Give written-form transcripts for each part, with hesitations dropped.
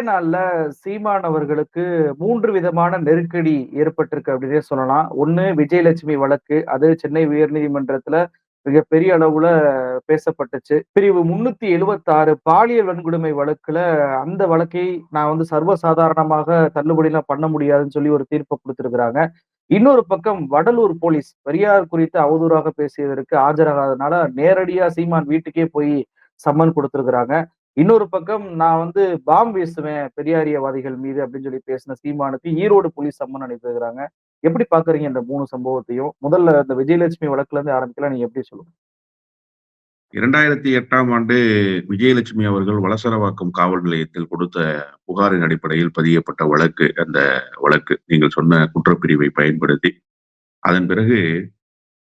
நாள்ல சீமான் அவர்களுக்கு 3 விதமான நெருக்கடி ஏற்பட்டிருக்கு அப்படின்னே சொல்லலாம். ஒண்ணு விஜயலட்சுமி வழக்கு. அது சென்னை உயர்நீதிமன்றத்துல மிகப்பெரிய அளவுல பேசப்பட்டுச்சு. பிரிவு 376 பாலியல் வன்கொடுமை வழக்குல அந்த வழக்கை நான் வந்து சர்வசாதாரணமாக தள்ளுபடிலாம் பண்ண முடியாதுன்னு சொல்லி ஒரு தீர்ப்ப குடுத்திருக்கிறாங்க. இன்னொரு பக்கம் வடலூர் போலீஸ் பெரியார் குறித்து அவதூறாக பேசியதற்கு ஆஜராகாதனால நேரடியா சீமான் வீட்டுக்கே போய் சம்மன் குடுத்திருக்கிறாங்க. இன்னொரு பக்கம் நான் வந்து பாம் வீசுவேன் பெரியாரியவாதிகள் மீது அப்படின்னு சொல்லி பேசின சீமானுக்கு ஈரோடு போலீஸ் சம்மன் அனுப்பியிருக்கிறாங்க. எப்படி பார்க்குறீங்க இந்த 3 சம்பவத்தையும்? முதல்ல இந்த விஜயலட்சுமி வழக்குல இருந்து ஆரம்பிக்கலாம். நீங்க எப்படி சொல்லுங்க? 2008ஆம் ஆண்டு விஜயலட்சுமி அவர்கள் வளசரவாக்கம் காவல் நிலையத்தில் கொடுத்த புகாரின் அடிப்படையில் பதியப்பட்ட வழக்கு. அந்த வழக்கு நீங்கள் சொன்ன குற்றப்பிரிவை பயன்படுத்தி, அதன் பிறகு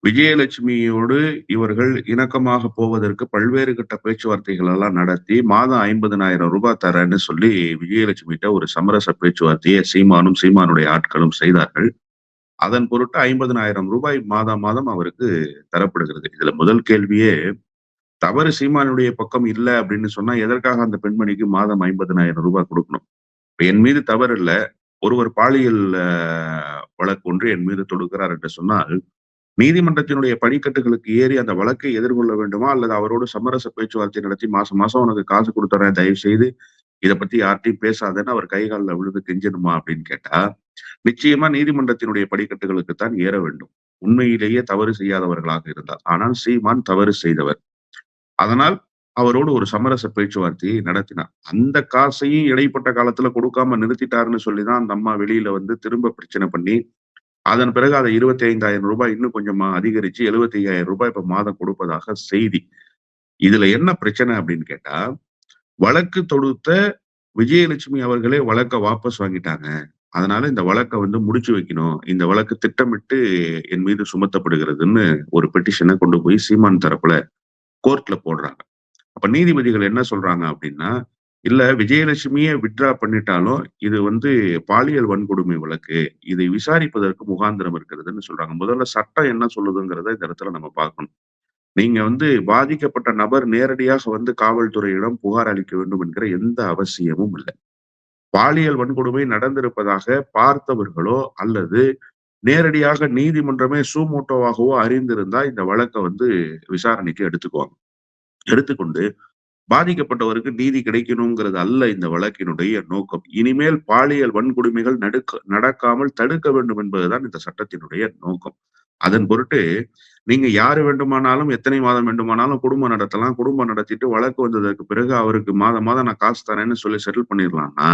விஜயலட்சுமியோடு இவர்கள் இணக்கமாக போவதற்கு பல்வேறு கட்ட பேச்சுவார்த்தைகள் எல்லாம் நடத்தி, மாதம் 50,000 ரூபாய் தரேன்னு சொல்லி விஜயலட்சுமிட்ட ஒரு சமரச பேச்சுவார்த்தையை சீமானும், சீமானுடைய ஆட்களும் செய்தார்கள். அதன் பொருட்டு 50,000 ரூபாய் மாதம் மாதம் அவருக்கு தரப்படுகிறது. இதுல முதல் கேள்வியே, தவறு சீமானுடைய பக்கம் இல்ல அப்படின்னு சொன்னா, எதற்காக அந்த பெண்மணிக்கு மாதம் 50,000 ரூபாய் குடுக்கணும்? இப்ப என் மீது தவறு இல்ல. ஒருவர் பாலியல் வழக்கு ஒன்று என் மீது தொடுக்கிறார் என்று சொன்னால், நீதிமன்றத்தினுடைய படிக்கட்டுகளுக்கு ஏறி அந்த வழக்கை எதிர்கொள்ள வேண்டுமா? அல்லது அவரோடு சமரச பேச்சுவார்த்தை நடத்தி மாசம் மாசம் உனக்கு காசு குடுத்துறேன், தயவு செய்து இத பத்தி யார்ட்டயும் பேசாதன்னு அவர் கை கால்ல விழுந்து கெஞ்சணுமா அப்படின்னு கேட்டா, நிச்சயமா நீதிமன்றத்தினுடைய படிக்கட்டுகளுக்கு தான் ஏற வேண்டும். உண்மையிலேயே தவறு செய்யாதவர்களாக இருந்தால். ஆனால் சீமான் தவறு செய்தவர். அதனால் அவரோடு ஒரு சமரச பேச்சுவார்த்தையை நடத்தினார். அந்த காசையும் இடைப்பட்ட காலத்துல கொடுக்காம நிறுத்திட்டாருன்னு சொல்லிதான் அந்த அம்மா வெளியில வந்து திரும்ப பிரச்சனை பண்ணி, அதன் பிறகு அதை 25,000 ரூபாய் இன்னும் கொஞ்சமா அதிகரிச்சு 75,000 ரூபாய் இப்ப மாதம் கொடுப்பதாக செய்தி. இதுல என்ன பிரச்சனை அப்படின்னு கேட்டா, வழக்கு தொடுத்த விஜயலட்சுமி அவர்களே வழக்க வாபஸ் வாங்கிட்டாங்க. அதனால இந்த வழக்க வந்து முடிச்சு வைக்கணும். இந்த வழக்கு திட்டமிட்டு என் மீது சுமத்தப்படுகிறதுன்னு ஒரு பெட்டிஷன கொண்டு போய் சீமான் தரப்புல கோர்ட்ல போடுறாங்க. அப்ப நீதிபதிகள் என்ன சொல்றாங்க அப்படின்னா, இல்ல விஜயலட்சுமியே வித்ட்ரா பண்ணிட்டாலும், இது வந்து பாலியல் வன்கொடுமை வழக்கு. இதை விசாரிப்பதற்கு முகாந்திரம் இருக்கிறதுன்னு சொல்றாங்க. முதல்ல சட்டம் என்ன சொல்லுதுங்கிறத இந்த இடத்துல நம்ம பார்க்கணும். நீங்க வந்து பாதிக்கப்பட்ட நபர் நேரடியாக வந்து காவல்துறையிடம் புகார் அளிக்க வேண்டும் என்கிற எந்த அவசியமும் இல்ல. பாலியல் வன்கொடுமை நடந்திருப்பதாக பார்த்தவர்களோ, அல்லது நேரடியாக நீதிமன்றமே சூமோட்டோவாகவோ அறிந்திருந்தா, இந்த வழக்க வந்து விசாரணைக்கு எடுத்துக்குவாங்க. எடுத்துக்கொண்டு பாதிக்கப்பட்டவருக்கு நீதி கிடைக்கணுங்கிறது அல்ல இந்த வழக்கினுடைய நோக்கம். இனிமேல் பாலியல் வன்கொடுமைகள் நடக்காமல் தடுக்க வேண்டும் என்பதுதான் இந்த சட்டத்தினுடைய நோக்கம். அதன் பொருட்டு நீங்க யாரு வேண்டுமானாலும், எத்தனை மாதம் வேண்டுமானாலும் குடும்பம் நடத்தலாம். குடும்பம் நடத்திட்டு வழக்கு வந்ததற்கு பிறகு அவருக்கு மாதம் மாதம் நான் காசு தரேன்னு சொல்லி செட்டில் பண்ணிடலாம்னா,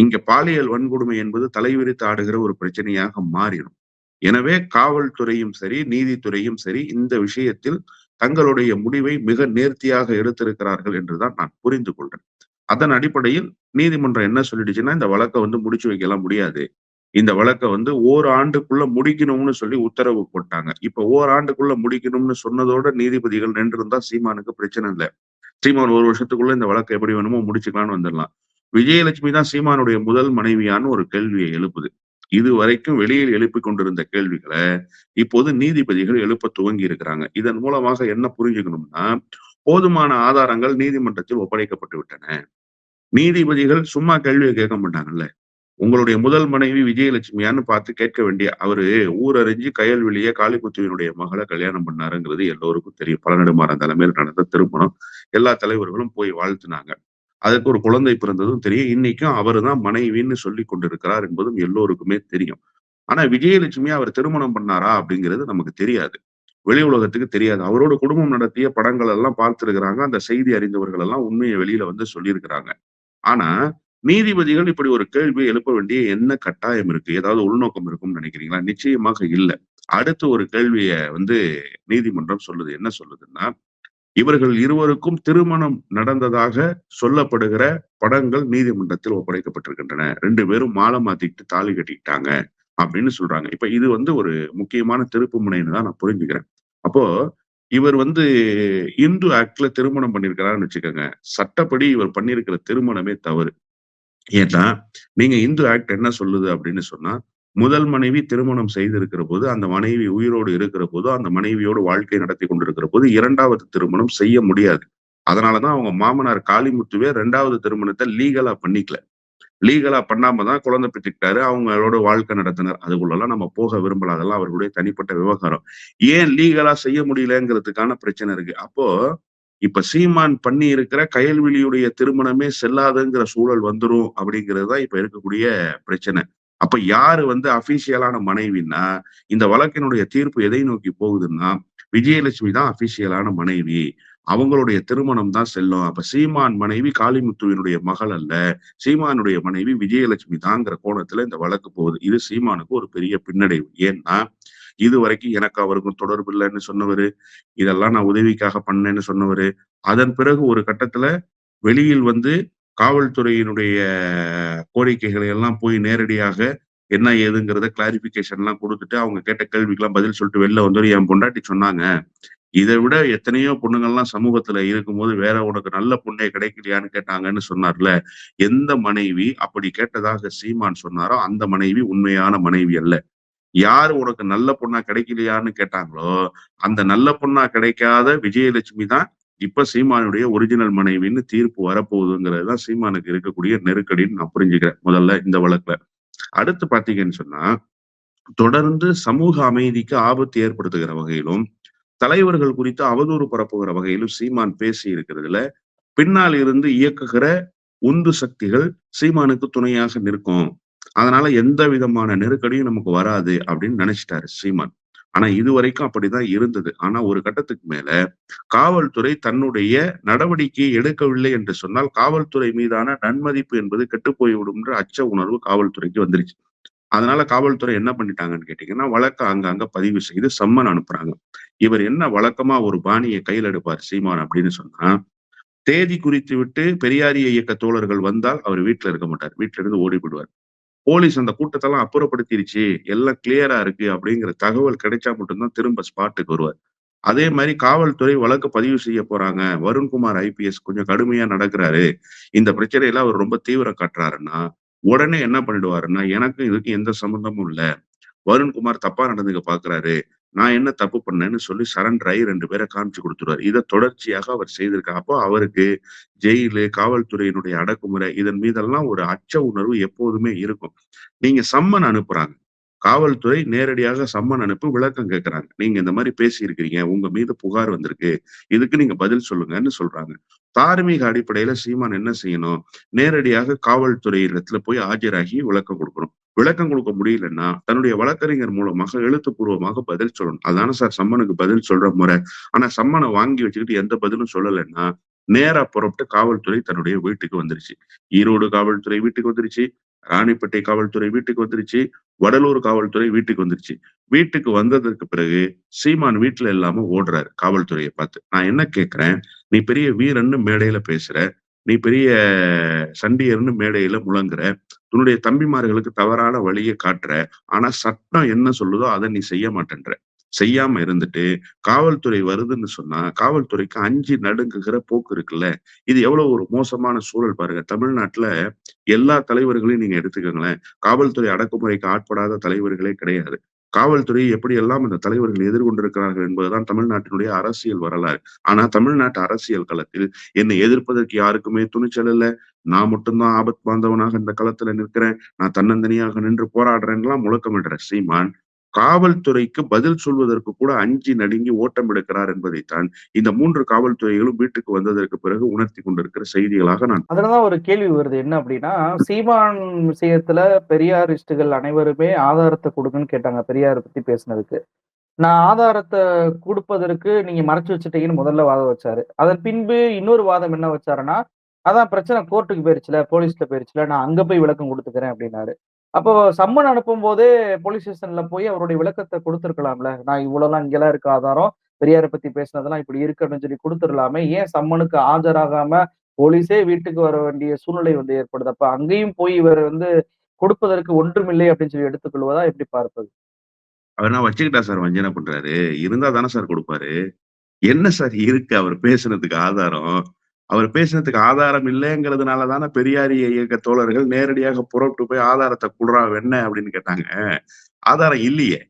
இங்க பாலியல் வன்கொடுமை என்பது தலைவிரித்து ஆடுகிற ஒரு பிரச்சனையாக மாறிடும். எனவே காவல்துறையும் சரி, நீதித்துறையும் சரி இந்த விஷயத்தில் தங்களுடைய முடிவை மிக நேர்த்தியாக எடுத்திருக்கிறார்கள் என்றுதான் நான் புரிந்து கொள்றேன். அதன் அடிப்படையில் நீதிமன்றம் என்ன சொல்லிடுச்சுன்னா, இந்த வழக்க வந்து முடிச்சு வைக்கலாம் முடியாது. இந்த வழக்க வந்து ஓராண்டுக்குள்ள முடிக்கணும்னு சொல்லி உத்தரவு போட்டாங்க. இப்ப ஓராண்டுக்குள்ள முடிக்கணும்னு சொன்னதோட நீதிபதிகள் நின்றிருந்தா சீமானுக்கு பிரச்சனை இல்ல. சீமான் 1 வருஷத்துக்குள்ள இந்த வழக்க எப்படி வேணுமோ முடிச்சுக்கலாம்னு வந்துடலாம். விஜயலட்சுமி தான் சீமானுடைய முதல் மனைவியான்னு ஒரு கேள்வியை எழுப்புது. இதுவரைக்கும் வெளியில் எழுப்பிக் கொண்டிருந்த கேள்விகள, இப்போது நீதிபதிகள் எழுப்ப துவங்கி இருக்கிறாங்க. இதன் மூலமாக என்ன புரிஞ்சுக்கணும்னா, போதுமான ஆதாரங்கள் நீதிமன்றத்தில் ஒப்படைக்கப்பட்டு விட்டன. நீதிபதிகள் சும்மா கேள்விய கேட்க மாட்டாங்கல்ல. உங்களுடைய முதல் மனைவி விஜயலட்சுமியான்னு பார்த்து கேட்க வேண்டிய அவரு ஊரறிஞ்சு கயல்விழிய காளிமுத்துவினுடைய மகள கல்யாணம் பண்ணாருங்கிறது எல்லோருக்கும் தெரியும். பழநெடுமாறன் தலைமையில் நடந்த திருமணம். எல்லா தலைவர்களும் போய் வாழ்த்துனாங்க. அதற்கு ஒரு குழந்தை பிறந்ததும் தெரியும். இன்னைக்கும் அவருதான் மனைவின்னு சொல்லிக் கொண்டிருக்கிறார் என்பதும் எல்லோருக்குமே தெரியும். ஆனா விஜயலட்சுமிய அவர் திருமணம் பண்ணாரா அப்படிங்கிறது நமக்கு தெரியாது. வெளி உலகத்துக்கு தெரியாது. அவரோட குடும்பம் நடத்திய படங்கள் எல்லாம் பார்த்திருக்கிறாங்க. அந்த செய்தி அறிந்தவர்கள் எல்லாம் உண்மைய வெளியில வந்து சொல்லியிருக்கிறாங்க. ஆனா நீதிபதிகள் இப்படி ஒரு கேள்வி எழுப்ப வேண்டிய என்ன கட்டாயம் இருக்கு? ஏதாவது உள்நோக்கம் இருக்கும்னு நினைக்கிறீங்களா? நிச்சயமாக இல்ல. அடுத்து ஒரு கேள்விய வந்து நீதிமன்றம் சொல்லுது. என்ன சொல்லுதுன்னா, இவர்கள் இருவருக்கும் திருமணம் நடந்ததாக சொல்லப்படுகிற படங்கள் நீதிமன்றத்தில் ஒப்படைக்கப்பட்டிருக்கின்றன. 2 பேரும் மாலை மாத்திக்கிட்டு தாலி கட்டிக்கிட்டாங்க அப்படின்னு சொல்றாங்க. இப்ப இது வந்து ஒரு முக்கியமான திருப்பு முனைன்னு தான் நான் புரிஞ்சுக்கிறேன். அப்போ இவர் வந்து இந்து ஆக்ட்ல திருமணம் பண்ணியிருக்கிறாருன்னு வச்சுக்கோங்க. சட்டப்படி இவர் பண்ணியிருக்கிற திருமணமே தவறு. ஏன்னா, நீங்க இந்து ஆக்ட் என்ன சொல்லுது அப்படின்னு சொன்னா, முதல் மனைவி திருமணம் செய்திருக்கிற போது, அந்த மனைவி உயிரோடு இருக்கிற போது, அந்த மனைவியோடு வாழ்க்கை நடத்தி கொண்டிருக்கிற போது 2வது திருமணம் செய்ய முடியாது. அதனாலதான் அவங்க மாமனார் காளிமுத்துவே 2வது திருமணத்த லீகலா பண்ணிக்கல. லீகலா பண்ணாம தான் குழந்தை பெத்துக்கிட்டாரு. அவங்களோட வாழ்க்கை நடத்தினார். அதுக்குள்ளலாம் நம்ம போக விரும்பல. அதெல்லாம் அவர்களுடைய தனிப்பட்ட விவகாரம். ஏன் லீகலா செய்ய முடியலங்கிறதுக்கான பிரச்சனை இருக்கு. அப்போ இப்ப சீமான் பண்ணி இருக்கிற கயல்விழியுடைய திருமணமே செல்லாதுங்கிற சூழல் வந்துரும் அப்படிங்கிறது தான் இப்ப இருக்கக்கூடிய பிரச்சனை. அப்ப யாரு வந்து அபிஷியலான மனைவின்னா, இந்த வழக்கினுடைய தீர்ப்பு எதை நோக்கி போகுதுன்னா, விஜயலட்சுமி தான் அபிஷியலான மனைவி. அவங்களுடைய திருமணம் தான் செல்லும். அப்ப சீமான் மனைவி காளிமுத்துவினுடைய மகள் அல்ல. சீமானுடைய மனைவி விஜயலட்சுமி தாங்கிற கோணத்துல இந்த வழக்கு போகுது. இது சீமானுக்கு ஒரு பெரிய பின்னடைவு. ஏன்னா, இதுவரைக்கும் எனக்கு அவருக்கும் தொடர்பு இல்லன்னு சொன்னவரு. இதெல்லாம் நான் உதவிக்காக பண்ணேன்னு சொன்னவரு. அதன் பிறகு ஒரு கட்டத்துல வெளியில் வந்து காவல்துறையினுடைய கோரிக்கைகளை எல்லாம் போய் நேரடியாக என்ன ஏதுங்கிறத கிளாரிஃபிகேஷன்லாம் குடுத்துட்டு, அவங்க கேட்ட கேள்விக்கெல்லாம் பதில் சொல்லிட்டு வெளில வந்தவரு, என் பொண்டாட்டி சொன்னாங்க. இத விட எத்தனையோ பொண்ணுங்கள்லாம் சமூகத்துல இருக்கும்போது, வேற உனக்கு நல்ல பொண்ணே கிடைக்கலையான்னு கேட்டாங்கன்னு சொன்னார்ல. எந்த மனைவி அப்படி கேட்டதாக சீமான் சொன்னாரோ, அந்த மனைவி உண்மையான மனைவி அல்ல. யாரு உனக்கு நல்ல பொண்ணா கிடைக்கலையான்னு கேட்டாங்களோ, அந்த நல்ல பொண்ணா கிடைக்காத விஜயலட்சுமி தான் இப்ப சீமானுடைய ஒரிஜினல் மனைவின்னு தீர்ப்பு வரப்போகுதுங்கிறது தான் சீமானுக்கு இருக்கக்கூடிய நெருக்கடின்னு நான் புரிஞ்சுக்கிறேன். முதல்ல இந்த வழக்குல. அடுத்து பார்த்தீங்கன்னு சொன்னா, தொடர்ந்து சமூக அமைதிக்கு ஆபத்து ஏற்படுத்துகிற வகையிலும், தலைவர்கள் குறித்து அவதூறு பரப்புகிற வகையிலும் சீமான் பேசி இருக்கிறதுல, பின்னால் இருந்து இயக்குகிற உந்து சக்திகள் சீமானுக்கு துணையாக நிற்கும். அதனால எந்த விதமான நெருக்கடியும் நமக்கு வராது அப்படின்னு நினைச்சிட்டாரு சீமான். ஆனா இதுவரைக்கும் அப்படிதான் இருந்தது. ஆனா ஒரு கட்டத்துக்கு மேல காவல்துறை தன்னுடைய நடவடிக்கையை எடுக்கவில்லை என்று சொன்னால், காவல்துறை மீதான நன்மதிப்பு என்பது கெட்டுப் போய்விடும்ன்ற அச்ச உணர்வு காவல்துறைக்கு வந்துருச்சு. அதனால காவல்துறை என்ன பண்ணிட்டாங்கன்னு கேட்டீங்கன்னா, வழக்க அங்கங்க பதிவு செய்து சம்மன் அனுப்புறாங்க. இவர் என்ன வழக்கமா ஒரு பாணிய கையில எடுப்பார் சீமான் அப்படின்னு சொன்னா, தேதி குறித்து விட்டு பெரியாரிய இயக்க தோழர்கள் வந்தால் அவர் வீட்ல இருக்க மாட்டார். வீட்ல இருந்து ஓடி போயிடுவார். போலீஸ் அந்த கூட்டத்தெல்லாம் அப்புறப்படுத்திருச்சு, எல்லாம் கிளியரா இருக்கு அப்படிங்கிற தகவல் கிடைச்சா மட்டும் தான் திரும்ப ஸ்பாட்டுக்கு வருவார். அதே மாரி காவல்துறை வழக்கு பதிவு செய்ய போறாங்க. வருண்குமார் ஐபிஎஸ் கொஞ்சம் கடுமையா நடக்குறாரு. இந்த பிரச்சனையில அவர் ரொம்ப தீவிரம் காட்டுறாருன்னா, உடனே என்ன பண்ணிடுவாருன்னா, எனக்கும் இதுக்கும் எந்த சம்மந்தமும் இல்ல. வருண்குமார் தப்பா நடந்துக்க பார்க்கிறாரு. நான் என்ன தப்பு பண்ணேன்னு சொல்லி சரண்டர் ஆயி 2 பேர காமிச்சு குடுத்துருவாரு. இத தொடர்ச்சியாக அவர் செய்திருக்கார். அப்போ அவருக்கு ஜெயிலு, காவல்துறையினுடைய அடக்குமுறை இதன் மீதெல்லாம் ஒரு அச்ச உணர்வு எப்போதுமே இருக்கும். நீங்க சம்மன் அனுப்புறாங்க. காவல்துறை நேரடியாக சம்மன் அனுப்பி விளக்கம் கேட்கறாங்க. நீங்க இந்த மாரி பேசியிருக்கிறீங்க. உங்க மீது புகார் வந்திருக்கு. இதுக்கு நீங்க பதில் சொல்லுங்கன்னு சொல்றாங்க. தார்மீக அடிப்படையில சீமான் என்ன செய்யணும்? நேரடியாக காவல்துறை இடத்துல போய் ஆஜராகி விளக்கம் குடுக்கணும். விளக்கம் குடுக்க முடியலன்னா, தன்னுடைய வழக்கறிஞர் மூலமாக எழுத்துப்பூர்வமாக பதில் சொல்லணும். அதானே சார் சம்மனுக்கு பதில் சொல்ற முறை. ஆனா சம்மன வாங்கி வச்சுக்கிட்டு எந்த பதிலும் சொல்லலன்னா, நேரா புறப்பட்டு காவல்துறை தன்னுடைய வீட்டுக்கு வந்துருச்சு. ஈரோடு காவல்துறை வீட்டுக்கு வந்துருச்சு. ராணிப்பேட்டை காவல்துறை வீட்டுக்கு வந்துருச்சு. வடலூர் காவல்துறை வீட்டுக்கு வந்துருச்சு. வீட்டுக்கு வந்ததற்கு பிறகு சீமான் வீட்ல இல்லாம ஓடுறாரு காவல்துறைய பார்த்து. நான் என்ன கேட்கிறேன், நீ பெரிய வீரன்னு மேடையில பேசுற. நீ பெரிய சண்டியர்ன்னு மேடையில முழங்குற. உன்னுடைய தம்பிமார்களுக்கு தவறான வழிய காட்டுற. ஆனா சட்டம் என்ன சொல்லுதோ அத நீ செய்ய மாட்டேன்ற. செய்யாம இருந்துட்டு, காவல்துறை வருதுன்னு சொன்னா, காவல்துறைக்கு அஞ்சி நடுங்குகிற போக்கு இருக்குல்ல. இது எவ்வளவு ஒரு மோசமான சூழல் பாருங்க. தமிழ்நாட்டுல எல்லா தலைவர்களையும் நீங்க எடுத்துக்கங்களேன். காவல்துறை அடக்குமுறைக்கு ஆட்படாத தலைவர்களே கிடையாது. காவல்துறை எப்படியெல்லாம் இந்த தலைவர்கள் எதிர்கொண்டிருக்கிறார்கள் என்பதுதான் தமிழ்நாட்டினுடைய அரசியல் வரலாறு. ஆனா தமிழ்நாட்டு அரசியல் களத்தில் என்னை எதிர்ப்பதற்கு யாருக்குமே துணிச்சல் இல்ல. நான் மட்டும் தான் ஆபத் பாந்தவனாக இந்த களத்துல நிற்கிறேன். நான் தன்னந்தனியாக நின்று போராடுறேன்லாம் முழக்கமிடுற சீமான், காவல்துறைக்கு பதில் சொல்வதற்கு கூட அஞ்சி நடுங்கி ஓட்டம் எடுக்கிறார் என்பதைத்தான் இந்த 3 காவல்துறைகளும் வீட்டுக்கு வந்ததற்கு பிறகு உணர்த்திக் கொண்டிருக்கிற செய்திகளாக நான் அதுலதான் ஒரு கேள்வி வருது. என்ன அப்படின்னா, சீமான் விஷயத்துல பெரியாரிஸ்டுகள் அனைவருமே ஆதாரத்த குடுங்கன்னு கேட்டாங்க. பெரியார பத்தி பேசுனதுக்கு. நான் ஆதாரத்த குடுப்பதற்கு நீங்க மறைச்சு வச்சுட்டீங்கன்னு முதல்ல வாதம் வச்சாரு. அதன் பின்பு இன்னொரு வாதம் என்ன வச்சாருன்னா, அதான் பிரச்சனை கோர்ட்டுக்கு போயிருச்சுல, போலீஸ்ல போயிருச்சுல, நான் அங்க போய் விளக்கம் குடுத்துக்கிறேன் அப்டின்னாரு. அப்போ சம்மன் அனுப்பும்போதே போலீஸ் ஸ்டேஷன்ல போய் அவருடைய விளக்கத்த குடுத்துருக்கலாம்ல. நான் இவ்வளோலாம் இங்கலாம் இருக்கு ஆதாரம். பெரியார பத்தி பேசினதெல்லாம் இப்படி இருக்கு அப்படின்னு சொல்லி குடுத்துறலாமே. ஏன் சம்மனுக்கு ஆஜராகாம போலீஸே வீட்டுக்கு வர வேண்டிய சூழ்நிலை வந்து ஏற்படுது. அப்ப அங்கேயும் போய் இவர் வந்து கொடுப்பதற்கு ஒன்றுமில்லை அப்படின்னு சொல்லி எடுத்துக்கொள்வதா எப்படி பார்ப்பது? அவர்னா வச்சுக்கிட்டா சார் வஞ்சனை பண்றாரு. இருந்தா தானே சார் குடுப்பாரு. என்ன சார் இருக்கு அவர் பேசுனதுக்கு ஆதாரம்? அவர் பேசினதுக்கு ஆதாரம் இல்லங்கிறதுனால தானே பெரியாரிய இயக்க தோழர்கள் நேரடியாக புறப்பட்டு போய் ஆதாரத்த குட்றா வெண்ண அப்படின்னு கேட்டாங்க. ஆதாரம் இல்லையே.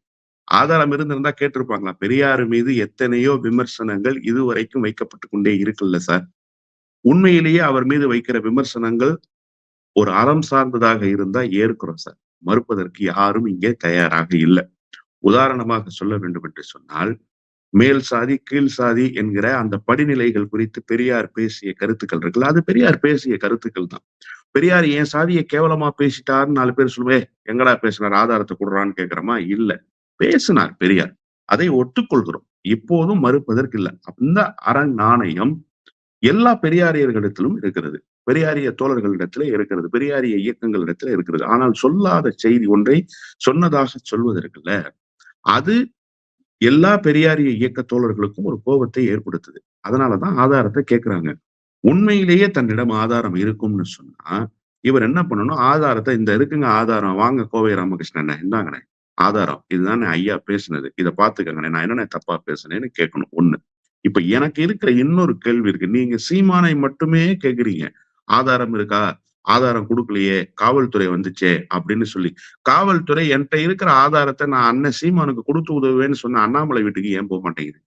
ஆதாரம் இருந்திருந்தா கேட்டிருப்பாங்களா? பெரியார் மீது எத்தனையோ விமர்சனங்கள் இதுவரைக்கும் வைக்கப்பட்டுக் கொண்டே இருக்குல்ல சார். உண்மையிலேயே அவர் மீது வைக்கிற விமர்சனங்கள் ஒரு அறம் சார்ந்ததாக இருந்தா ஏற்கிறோம் சார். மறுப்பதற்கு யாரும் இங்கே தயாராக இல்ல. உதாரணமாக சொல்ல வேண்டும் என்று சொன்னால், மேல் சாதி, கீழ் சாதி என்கிற அந்த படிநிலைகள் குறித்து பெரியார் பேசிய கருத்துக்கள் இருக்குல்ல, அது பெரியார் பேசிய கருத்துக்கள் தான். பெரியார் என் சாதிய கேவலமா பேசிட்டாருன்னு 4 பேர் சொல்லுவேன். எங்கடா பேசினார்? ஆதாரத்த குடுறான்னு கேட்கிறோமா? இல்ல. பேசினார் பெரியார். அதை ஒத்துக்கொள்கிறோம். இப்போதும் மறுப்பதற்கு இல்ல. அந்த நாணயம் எல்லா பெரியாரியர்களிடத்திலும் இருக்கிறது. பெரியாரிய தோழர்களிடத்திலே இருக்கிறது. பெரியாரிய இயக்கங்களிடத்திலே இருக்கிறது. ஆனால் சொல்லாத செய்தி ஒன்றை சொன்னதாக சொல்வதற்குல்ல, அது எல்லா பெரியாரிய இயக்க தோழர்களுக்கும் ஒரு கோபத்தை ஏற்படுத்துது. அதனாலதான் ஆதாரத்த கேட்கிறாங்க. உண்மையிலேயே தன்னிடம் ஆதாரம் இருக்கும்னு சொன்னா, இவர் என்ன பண்ணணும்? ஆதாரத்த இந்த இருக்குங்க ஆதாரம். வாங்க கோவை ராமகிருஷ்ணண்ணே, இந்தாங்கண்ணே ஆதாரம். இதுதானே ஐயா பேசினது. இத பார்த்துக்கங்கண்ணே. நான் என்னண்ணே தப்பா பேசுனேன்னு கேட்கணும் 1. இப்ப எனக்கு இருக்கிற இன்னொரு கேள்வி இருக்கு. நீங்க சீமானை மட்டுமே கேட்கிறீங்க. ஆதாரம் இருக்கா? ஆதாரம் குடுக்கலையே, காவல்துறை வந்துச்சே அப்படின்னு சொல்லி. காவல்துறை என்ட்ட இருக்கிற ஆதாரத்த நான் அண்ணன் சீமானுக்கு குடுத்து உதவுவேன்னு சொன்ன அண்ணாமலை வீட்டுக்கு ஏன் மாட்டேங்குது?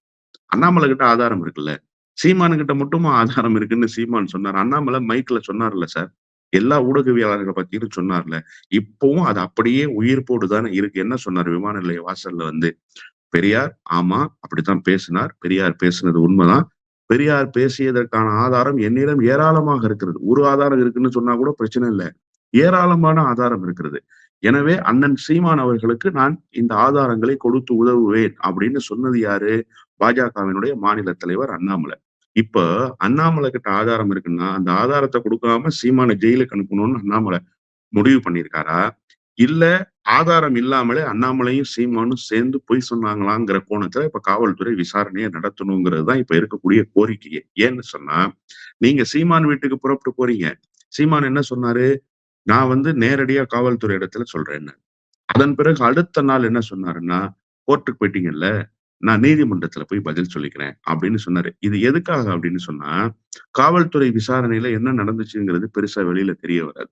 அண்ணாமலை கிட்ட ஆதாரம் இருக்குல்ல. சீமான் கிட்ட மட்டுமா ஆதாரம் இருக்குன்னு சீமான் சொன்னார். அண்ணாமலை மைக்ல சொன்னார்ல சார். எல்லா ஊடகவியலாளர்கள பத்தியும் சொன்னார்ல. இப்பவும் அது அப்படியே உயிர்ப்போடு தானே இருக்கு. என்ன சொன்னாரு விமான நிலைய வாசல்ல வந்து? பெரியார் ஆமா அப்படித்தான் பேசினார். பெரியார் பேசினது உண்மைதான். பெரியார் பேசியதற்கான ஆதாரம் என்னிடம் ஏராளமாக இருக்கிறது. ஒரு ஆதாரம் இருக்குன்னு சொன்னா கூட பிரச்சனை இல்ல. ஏராளமான ஆதாரம் இருக்கிறது. எனவே அண்ணன் சீமான் அவர்களுக்கு நான் இந்த ஆதாரங்களை கொடுத்து உதவுவேன் அப்படின்னு சொன்னது யாரு? பாஜகவினுடைய மாநில தலைவர் அண்ணாமலை. இப்ப அண்ணாமலை கிட்ட ஆதாரம் இருக்குன்னா, அந்த ஆதாரத்த குடுக்காம சீமான ஜெயிலுக்கு அனுப்பணும்னு அண்ணாமலை முடிவு பண்ணியிருக்காரா? இல்ல ஆதாரம் இல்லாமலே அண்ணாமலையும், சீமானும் சேர்ந்து பொய் சொன்னாங்களாங்கிற கோணத்துல இப்ப காவல்துறை விசாரணைய நடத்தணுங்கிறது தான் இப்ப இருக்கக்கூடிய கோரிக்கையே. ஏன்னு சொன்னா, நீங்க சீமான் வீட்டுக்கு புறப்பட்டு போறீங்க. சீமான் என்ன சொன்னாரு? நான் வந்து நேரடியா காவல்துறை இடத்துல சொல்றேன்னு. அதன் பிறகு அடுத்த நாள் என்ன சொன்னாருன்னா, கோர்ட்டுக்கு போயிட்டீங்கல்ல, நான் நீதிமன்றத்துல போய் பதில் சொல்லிக்கிறேன் அப்படின்னு சொன்னாரு. இது எதுக்காக அப்படின்னு சொன்னா, காவல்துறை விசாரணையில என்ன நடந்துச்சுங்கிறது பெருசா வெளியில தெரிய வராது.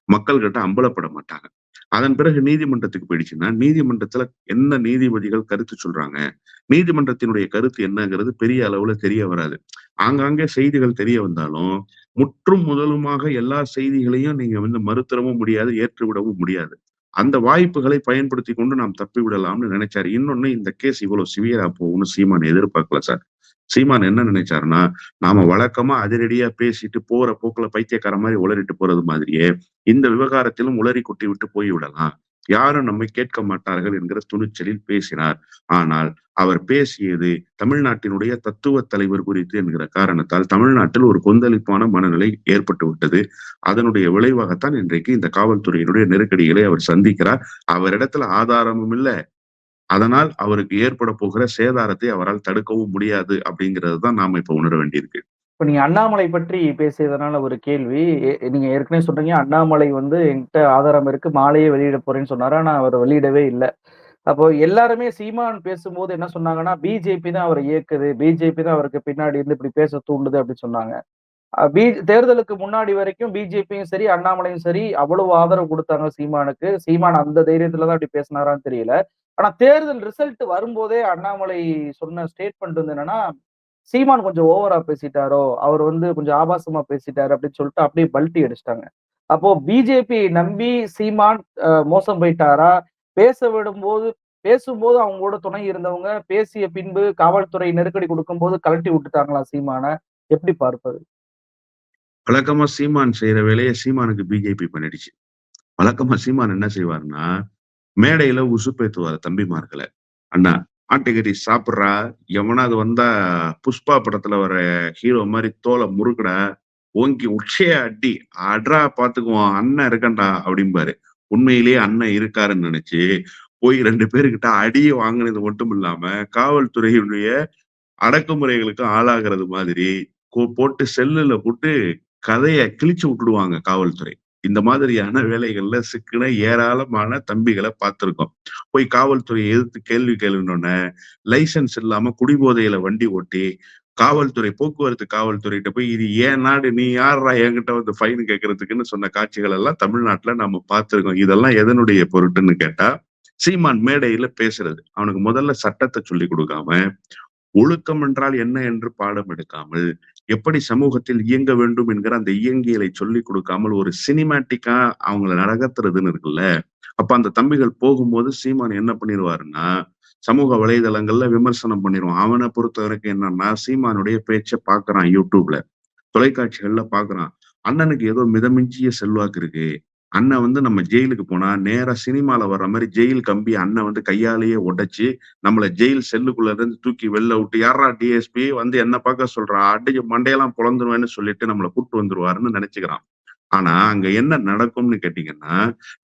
மக்கள்கிட்ட அம்பலப்பட மாட்டாங்க. அதன் பிறகு நீதிமன்றத்துக்கு போயிடுச்சுன்னா, நீதிமன்றத்துல என்ன நீதிபதிகள் கருத்து சொல்றாங்க? நீதிமன்றத்தினுடைய கருத்து என்னங்கிறது பெரிய அளவுல தெரிய வராது. ஆங்காங்கே செய்திகள் தெரிய வந்தாலும், முற்றும் முதலுமாக எல்லா செய்திகளையும் நீங்க வந்து மறுத்தரவும் முடியாது, ஏற்றுவிடவும் முடியாது. அந்த வாய்ப்புகளை பயன்படுத்திக் கொண்டு நாம் தப்பி விடலாம்னு நினைச்சாரு. இன்னொன்னு இந்த கேஸ் இவ்வளவு சிவியரா போகும்னு சீமான் எதிர்பார்க்கல சார். சீமான் என்ன நினைச்சாருன்னா, நாம வழக்கமா அதிரடியா பேசிட்டு போற போக்குல பைத்தியக்கார மாரி உளறிட்டு போறது மாதிரியே, இந்த விவகாரத்திலும் உளறி கொட்டி விட்டு போய்விடலாம். யாரும் நம்மை கேட்க மாட்டார்கள் என்கிற துணிச்சலில் பேசினார். ஆனால் அவர் பேசியது தமிழ்நாட்டினுடைய தத்துவ தலைவர் குறித்து என்கிற காரணத்தால் தமிழ்நாட்டில் ஒரு கொந்தளிப்பான மனநிலை ஏற்பட்டு விட்டது. அதனுடைய விளைவாகத்தான் இன்றைக்கு இந்த காவல்துறையினுடைய நெருக்கடிகளை அவர் சந்திக்கிறார். அவரிடத்துல ஆதாரமும் இல்ல. அதனால் அவருக்கு ஏற்பட போகிற சேதாரத்தை அவரால் தடுக்கவும் முடியாது அப்படிங்கிறது தான் நாம இப்ப உணர வேண்டியிருக்கு. இப்ப நீங்க அண்ணாமலை பற்றி பேசியதனால ஒரு கேள்வி. நீங்க ஏற்கனவே சொன்னீங்க, அண்ணாமலை வந்து என்கிட்ட ஆதாரம் இருக்கு, மாலையே வெளியிட போறேன்னு சொன்னாரு. ஆனா அவர் வெளியிடவே இல்ல. அப்போ எல்லாருமே சீமான் பேசும்போது என்ன சொன்னாங்கன்னா, பிஜேபி தான் அவர இயக்குது. பிஜேபி தான் அவருக்கு பின்னாடி இருந்து இப்படி பேச தூண்டுது அப்படின்னு சொன்னாங்க. அ பி தேர்தலுக்கு முன்னாடி வரைக்கும் பிஜேபியும் சரி, அண்ணாமலையும் சரி அவ்வளவு ஆதரவு குடுத்தாங்க சீமானுக்கு. சீமான் அந்த தைரியத்துல தான் இப்படி பேசினாரான்னு தெரியல. ஆனா தேர்தல் ரிசல்ட் வரும்போதே அண்ணாமலை சொன்ன ஸ்டேட்மெண்ட் வந்து என்னன்னா, சீமான் கொஞ்சம் ஓவரா பேசிட்டாரோ! அவர் வந்து கொஞ்சம் ஆபாசமா பேசிட்டாரு அப்படின்னு சொல்லிட்டு அப்படியே பல்டி அடிச்சுட்டாங்க. அப்போ பிஜேபி நம்பி சீமான் மோசம் போயிட்டாரா? பேச விடும்போது பேசும்போது அவங்க கூட துணை இருந்தவங்க, பேசிய பின்பு காவல்துறை நெருக்கடி குடுக்கும்போது கழட்டி விட்டுட்டாங்களா சீமான? எப்படி பார்ப்பது? வழக்கமா சீமான் செய்யற வேலைய சீமானுக்கு பிஜேபி பண்ணிடுச்சு. வழக்கமா சீமான் என்ன செய்வாருன்னா, மேடையில உசுப்பேத்துவாரு தம்பிமார்கள. "அண்ணா ஆட்டுக்கறி சாப்பிட்றா, எவனாவது வந்தா புஷ்பா படத்துல வர ஹீரோ மாரி தோல முறுக்குடா, ஓங்கி உச்சிய அடி, அட்றா பாத்துக்குவோம், அண்ணன் இருக்கேன்டா" அப்படிம்பாரு. உண்மையிலேயே அண்ணன் இருக்காருன்னு நினைச்சு, போய் 2 பேருகிட்ட அடி வாங்குனது மட்டும் இல்லாம, காவல்துறையினுடைய அடக்குமுறைகளுக்கு ஆளாகிறது மாதிரி, போட்டு செல்லுல போட்டு கதைய கிழிச்சு விட்டுடுவாங்க காவல்துறை. இந்த மாதிரியான வேலைகள்ல சிக்கின ஏராளமான தம்பிகள பார்த்திருக்கோம். போய் காவல்துறைய எதிர்த்து கேள்வி கேளுனோனே, லைசென்ஸ் இல்லாம குடிபோதையில வண்டி ஓட்டி, காவல்துறை போக்குவரத்து காவல்துறையிட்ட போய், "இது என் நாடு, நீ யார்றா என்கிட்ட வந்து ஃபைன் கேட்கறதுக்குன்னு" சொன்ன காட்சிகள் எல்லாம் தமிழ்நாட்டுல நம்ம பார்த்திருக்கோம். இதெல்லாம் எதனுடைய பொருட்டுன்னு கேட்டா, சீமான் மேடையில பேசுறது. அவனுக்கு முதல்ல சட்டத்த சொல்லிக் குடுக்காம, ஒழுக்கம் என்றால் என்ன என்று பாடம் எடுக்காமல், எப்படி சமூகத்தில் இயங்க வேண்டும் என்கிற அந்த இயங்கியலை சொல்லிக் கொடுக்காமல் ஒரு சினிமேட்டிக்கா அவங்கள நகர்த்துறதுன்னு இருக்குல்ல. அப்ப அந்த தம்பிகள் போகும்போது சீமான் என்ன பண்ணிருவாருன்னா, சமூக வலைதளங்கள்ல விமர்சனம் பண்ணிருவான். அவன பொறுத்தவரைக்கும் என்னன்னா, சீமானுடைய பேச்ச பார்க்குறான் YouTubeல. தொலைக்காட்சிகள்ல பார்க்குறான். அண்ணனுக்கு ஏதோ மிதமிஞ்சிய செல்வாக்கு இருக்கு. அண்ணன் வந்து நம்ம ஜெயிலுக்கு போனா, நேரா சினிமால வர்ற மாரி ஜெயில் கம்பிய அண்ணன் வந்து கையாலேயே உடைச்சு, நம்மள ஜெயில் செல்லுக்குள்ள இருந்து தூக்கி வெளில விட்டு, "யார்றா டிஎஸ்பி வந்து என்ன பார்க்க சொல்றான்? அடிச்சு மண்டையெல்லாம் பொளந்துருவேன்னு" சொல்லிட்டு நம்மள கூட்டு வந்துருவாருன்னு நெனச்சுக்கிறான். ஆனா, அங்க என்ன நடக்கும்னு கேட்டீங்கன்னா,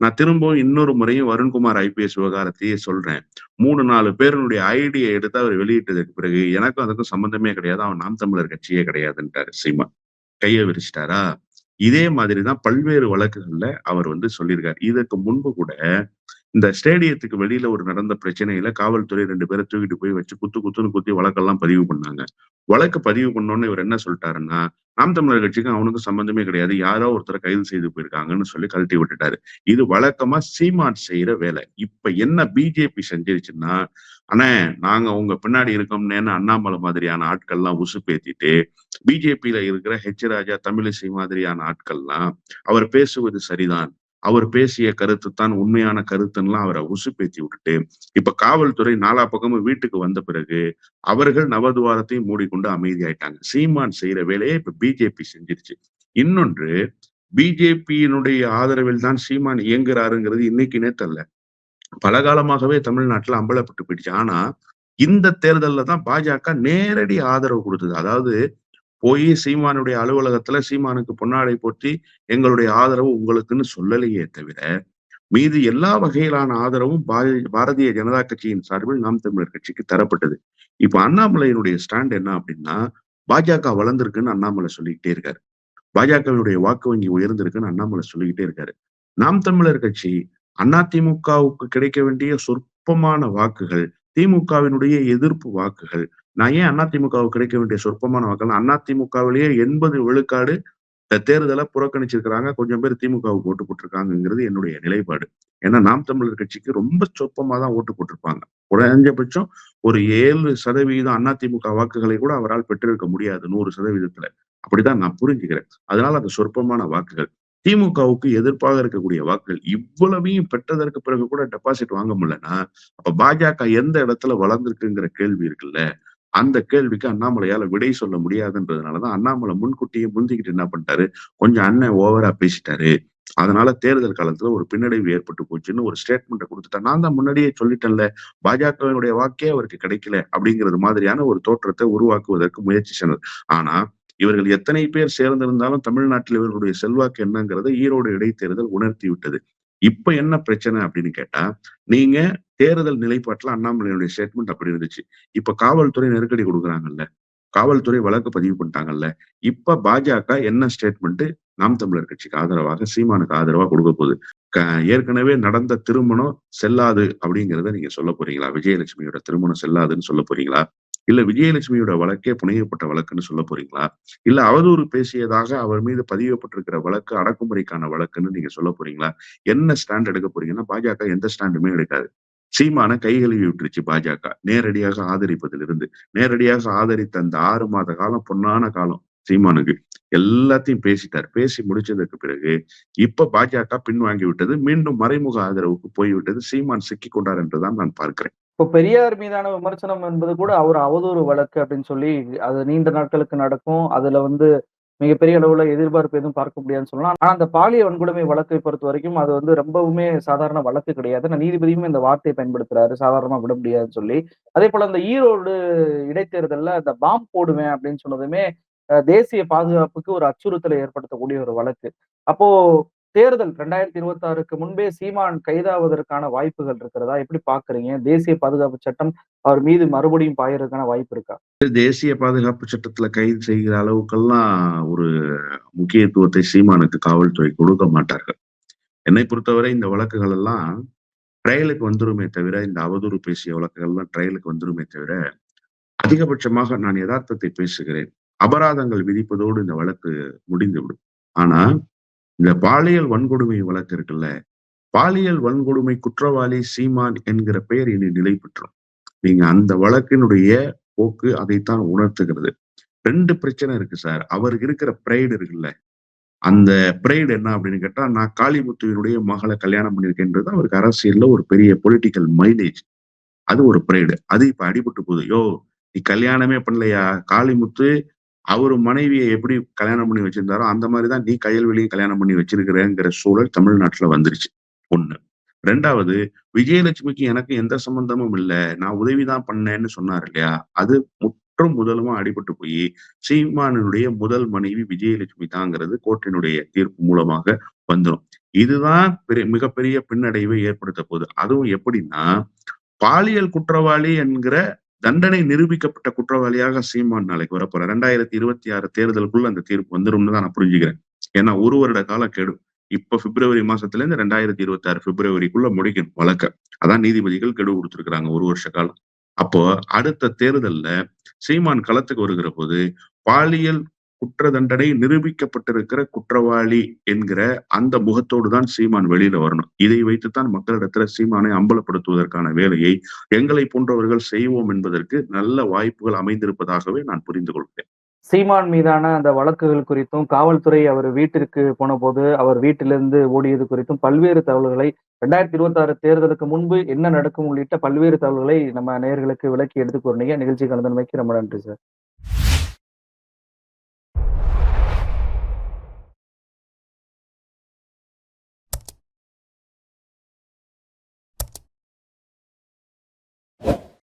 நான் திரும்பவும் இன்னொரு முறையும் வருண்குமார் ஐபிஎஸ் விவகாரத்தையே சொல்றேன். 3, 4 பேருனுடைய ஐடிய எடுத்து அவர் வெளியிட்டதற்கு பிறகு, எனக்கும் அதுக்கும் சம்மந்தமே கிடையாது. அவன் நாம் தமிழர் கட்சியே கிடையாதுன்ட்டாரு சீமான். கைய விரிச்சுட்டாரா? இதே மாதிரி தான் பல்வேறு வழக்குகள்ல அவர் வந்து சொல்லியிருக்காரு. இதற்கு முன்பு கூட இந்த ஸ்டேடியத்துக்கு வெளியில ஒரு நடந்த பிரச்சனையில காவல்துறை 2 பேர தூக்கிட்டு போய் வச்சு குத்து குத்துன்னு குத்தி வழக்கெல்லாம் பதிவு பண்ணாங்க. வழக்கு பதிவு பண்ணோனே இவர் என்ன சொல்ட்டாருன்னா, நாம் தமிழர் கட்சிக்கும் அவனுக்கும் சம்பந்தமே கிடையாது. யாரோ ஒருத்தர கைது செய்து போயிருக்காங்கன்னு சொல்லி கழட்டி விட்டுட்டாரு. இது வழக்கமா சீமான் செய்யற வேலை. இப்ப என்ன பிஜேபி செஞ்சிருச்சுன்னா, அண்ணே நாங்க உங்க பின்னாடி இருக்கோம்னேன்னு அண்ணாமலை மாதிரியான ஆட்கள்லாம் உசுப்பேத்திட்டு, பிஜேபியில இருக்கிற ராஜா, தமிழிசை மாதிரியான ஆட்கள்லாம், அவர் பேசுவது சரிதான். அவர் பேசிய கருத்து தான் உண்மையான கருத்துன்னுலாம் அவர உசுப்பேத்தி விட்டுட்டு, இப்ப காவல்துறை நாலா பக்கமும் வீட்டுக்கு வந்த பிறகு, அவர்கள் நவதுவாரத்தையும் மூடிக்கொண்டு அமைதியாயிட்டாங்க. சீமான் செய்யற வேலைய இப்ப பிஜேபி செஞ்சிருச்சு. இன்னொன்று, பிஜேபியினுடைய ஆதரவில் தான் சீமான் இயங்குறாருங்கிறது இன்னைக்கு நேத்து அல்ல. பல காலமாகவே தமிழ்நாட்டுல அம்பலப்பட்டு போயிடுச்சு. ஆனா, இந்த தேர்தல்ல தான் பாஜக நேரடி ஆதரவு குடுத்தது. அதாவது போயி சீமானுடைய அலுவலகத்துல சீமானுக்கு பொன்னாடை போர்த்தி, எங்களுடைய ஆதரவு உங்களுக்குன்னு சொல்லலையே தவிர, மீதி எல்லா வகையிலான ஆதரவும் பாரதிய ஜனதா கட்சியின் சார்பில் நாம் தமிழர் கட்சிக்கு தரப்பட்டது. இப்ப அண்ணாமலையினுடைய ஸ்டாண்ட் என்ன அப்டின்னா, பாஜக வளர்ந்திருக்குன்னு அண்ணாமலை சொல்லிக்கிட்டே இருக்காரு. பாஜகவினுடைய வாக்கு வங்கி உயர்ந்திருக்குன்னு அண்ணாமலை சொல்லிக்கிட்டே இருக்காரு. நாம் தமிழர் கட்சி அதிமுகவுக்கு கிடைக்க வேண்டிய சொற்பமான வாக்குகள், திமுகவினுடைய எதிர்ப்பு வாக்குகள். நான் ஏன் அதிமுகவுக்கு கிடைக்க வேண்டிய சொற்பமான வாக்குகள் அதிமுகவிலேயே 80 விழுக்காடு இந்த தேர்தல புறக்கணிச்சிருக்கிறாங்க. கொஞ்சம் பேர் திமுகவுக்கு ஓட்டு போட்டிருக்காங்கங்கிறது என்னுடைய நிலைப்பாடு. ஏன்னா, நாம் தமிழர் கட்சிக்கு ரொம்ப சொற்பமா தான் ஓட்டு போட்டிருப்பாங்க. குறைஞ்சபட்சம் ஒரு 7% அதிமுக வாக்குகளை கூட அவரால் பெற்றிருக்க முடியாது 100%. அப்படிதான் நான் புரிஞ்சுக்கிறேன். அதனால அந்த சொற்பமான வாக்குகள். திமுகவுக்கு எதிர்ப்பாக இருக்கக்கூடிய வாக்குகள் இவ்வளவையும் பெற்றதற்கு பிறகு கூட டெபாசிட் வாங்க முடியலன்னா, அப்ப பாஜக எந்த இடத்துல வளர்ந்திருக்குங்கிற கேள்வி இருக்குல்ல. அந்த கேள்விக்கு அண்ணாமலையால விடை சொல்ல முடியாதுன்றதுனாலதான் அண்ணாமலை முன்கூட்டியே முந்திக்கிட்டு என்ன பண்ணிட்டாரு, கொஞ்சம் அண்ணன் ஓவரா பேசிட்டாரு. அதனால தேர்தல் காலத்துல ஒரு பின்னடைவு ஏற்பட்டு போச்சுன்னு ஒரு ஸ்டேட்மெண்ட்ட குடுத்துட்டார். நான் தான் முன்னாடியே சொல்லிட்டேன்ல, பாஜகவினுடைய வாக்கே அவருக்கு கிடைக்கல அப்படிங்கிறது மாதிரியான ஒரு தோற்றத்தை உருவாக்குவதற்கு முயற்சி செய்தது. ஆனா, இவர்கள் எத்தனை பேர் சேர்ந்திருந்தாலும் தமிழ்நாட்டில் இவர்களுடைய செல்வாக்கு என்னங்கிறத ஈரோடு இடைத்தேர்தல் உணர்த்தி விட்டது. இப்ப என்ன பிரச்சனை அப்படின்னு கேட்டா, நீங்க தேர்தல் நிலைப்பாட்டுல அண்ணாமலையுடைய ஸ்டேட்மெண்ட் அப்படி இருந்துச்சு. இப்ப காவல்துறை நெருக்கடி குடுக்குறாங்கல்ல. காவல்துறை வழக்கு பதிவு பண்ணிட்டாங்கல்ல. இப்ப பாஜக என்ன ஸ்டேட்மெண்ட் நாம் தமிழர் கட்சிக்கு ஆதரவாக, சீமானுக்கு ஆதரவா குடுக்க போகுது. க ஏற்கனவே நடந்த திருமணம் செல்லாது அப்படிங்கிறத நீங்க சொல்லப் போறீங்களா? விஜயலட்சுமியோட திருமணம் செல்லாதுன்னு சொல்லப் போறீங்களா? இல்ல விஜயலட்சுமியோட வழக்கே புனையப்பட்ட வழக்குன்னு சொல்லப் போறீங்களா? இல்ல அவதூறு பேசியதாக அவர் மீது பதியப்பட்டிருக்கிற வழக்கு அடக்குமுறைக்கான வழக்குன்னு நீங்க சொல்லப் போறீங்களா? என்ன ஸ்டாண்ட் எடுக்க போறீங்கன்னா, பாஜக எந்த ஸ்டாண்டுமே எடுக்காது. சீமான கை கழுவி விட்டுருச்சு பாஜக. நேரடியாக ஆதரிப்பதிலிருந்து. நேரடியாக ஆதரித்த அந்த 6 மாத காலம் பொன்னான காலம் சீமானுக்கு. எல்லாத்தையும் பேசிட்டார். பேசி முடிச்சதற்கு பிறகு, இப்ப பாஜக பின்வாங்கி விட்டது. மீண்டும் மறைமுக ஆதரவுக்கு போய்விட்டது. சீமான் சிக்கிக் கொண்டார் என்றுதான் நான் பார்க்கிறேன். இப்போ பெரியார் மீதான விமர்சனம் என்பது கூட அவர் அவதூறு வழக்கு அப்படின்னு சொல்லி அது நீண்ட நாட்களுக்கு நடக்கும். அதுல வந்து மிகப்பெரிய அளவுல எதிர்பார்ப்பு எதுவும் பார்க்க முடியாதுன்னு சொல்லலாம். ஆனா அந்த பாலியல் வன்கொடுமை வழக்கை பொறுத்தவரைக்கும் அது வந்து ரொம்பவுமே சாதாரண வழக்கு கிடையாது. நீதிபதியுமே இந்த வார்த்தையை பயன்படுத்துறாரு. சாதாரணமா விட முடியாதுன்னு சொல்லி. அதேபோல அந்த ஈரோடு இடைத்தேர்தல்ல அந்த பாம் போடுவேன் அப்படின்னு சொன்னதுமே தேசிய பாதுகாப்புக்கு ஒரு அச்சுறுத்தலை ஏற்படுத்தக்கூடிய ஒரு வழக்கு. அப்போ தேர்தல் 2026க்கு முன்பே சீமான் கைதாவதற்கான வாய்ப்புகள் இருக்கிறதா? எப்படி பார்க்குறீங்க? தேசிய பாதுகாப்பு சட்டம் அவர் மீது மறுபடியும் பாயறதுக்கான வாய்ப்பு இருக்கா? தேசிய பாதுகாப்பு சட்டத்துல கைது செய்கிற அளவுக்கெல்லாம் ஒரு முக்கியத்துவத்தை சீமானுக்கு காவல்துறை கொடுக்க மாட்டார்கள். என்னை பொறுத்தவரை இந்த வழக்குகள் எல்லாம் ட்ரையலுக்கு வந்துருமே தவிர, இந்த அவதூறு பேசிய வழக்குகள்லாம் ட்ரையலுக்கு வந்துருமே தவிர, அதிகபட்சமாக நான் எதார்த்தத்தை பேசுகிறேன். அபராதங்கள் விதிப்பதோடு இந்த வழக்கு முடிந்துவிடும். ஆனா, இந்த பாலியல் வன்கொடுமை வழக்கு இருக்குல்ல, பாலியல் வன்கொடுமை குற்றவாளி சீமான் என்கிற பெயர் இனி நிலை பெற்றும். நீங்க அந்த வழக்கினுடைய போக்கு அதைத்தான் உணர்த்துகிறது. 2 பிரச்சனை இருக்கு சார். அவருக்கு இருக்கிற பிரைடு இருக்குல்ல. அந்த பிரைடு என்ன அப்படின்னு கேட்டா, நான் காளிமுத்துவினுடைய மகள கல்யாணம் பண்ணியிருக்கேன்றது அவருக்கு அரசியல்ல ஒரு பெரிய பொலிட்டிக்கல் மைலேஜ். அது ஒரு பிரைடு. அது இப்ப அடிபட்டு போகுது. யோவ்! நீ கல்யாணமே பண்ணலையா? காளிமுத்து அவரு மனைவிய எப்படி கல்யாணம் பண்ணி வச்சிருந்தாரோ, அந்த மாரி தான் நீ கயல்விழியும் கல்யாணம் பண்ணி வச்சிருக்கிறேங்கிற சூழல் தமிழ்நாட்டுல வந்துருச்சு. 1. 2வது விஜயலட்சுமிக்கு எனக்கு எந்த சம்பந்தமும் இல்ல. நான் உதவி தான் பண்ணேன்னு சொன்னாரு இல்லையா? அது முற்றும் முதலுமா அடிபட்டு போயி, சீமானுடைய முதல் மனைவி விஜயலட்சுமி தாங்கிறது கோர்ட்டினுடைய தீர்ப்பு மூலமாக வந்துரும். இதுதான் மிகப்பெரிய பின்னடைவை ஏற்படுத்தப் போகுது. அதுவும் எப்படின்னா, பாலியல் குற்றவாளி என்கிற தண்டனை நிரூபிக்கப்பட்ட குற்றவாளியாக சீமான் நாளைக்கு வரப்போறார். 2026 தேர்தலுக்குள்ள அந்த தீர்ப்பு வந்துரும்னு தான் நான் புரிஞ்சுக்கிறேன். ஏன்னா 1 வருட காலம் கெடு. இப்ப பிப்ரவரி மாசத்துலேருந்து 2026 பிப்ரவரிக்குள்ள முடிக்கணும் வழக்க. அதான் நீதிபதிகள் கெடு குடுத்திருக்கிறாங்க 1 வருஷ காலம். அப்போ அடுத்த தேர்தல்ல சீமான் களத்துக்கு வருகிற போது, பாலியல் குற்ற தண்டனை நிரூபிக்கப்பட்டிருக்கிற குற்றவாளி என்கிற அந்த முகத்தோடு தான் சீமான் வெளியில வரணும். இதை வைத்துத்தான் மக்களிடத்துல சீமானை அம்பலப்படுத்துவதற்கான வேலையை எங்களை போன்றவர்கள் செய்வோம் என்பதற்கு நல்ல வாய்ப்புகள் அமைந்திருப்பதாகவே நான் புரிந்து கொள்கிறேன். சீமான் மீதான அந்த வழக்குகள் குறித்தும், காவல்துறை அவர் வீட்டிற்கு போனபோது, அவர் வீட்டிலிருந்து ஓடியது குறித்தும் பல்வேறு தகவல்களை 2026 தேர்தலுக்கு முன்பு என்ன நடக்கும் உள்ளிட்ட பல்வேறு தகவல்களை நம்ம நேயர்களுக்கு விளக்கி எடுத்துக் கூறினீங்க. நிகழ்ச்சிக்கு கலந்தமைக்கு ரொம்ப நன்றி சார்.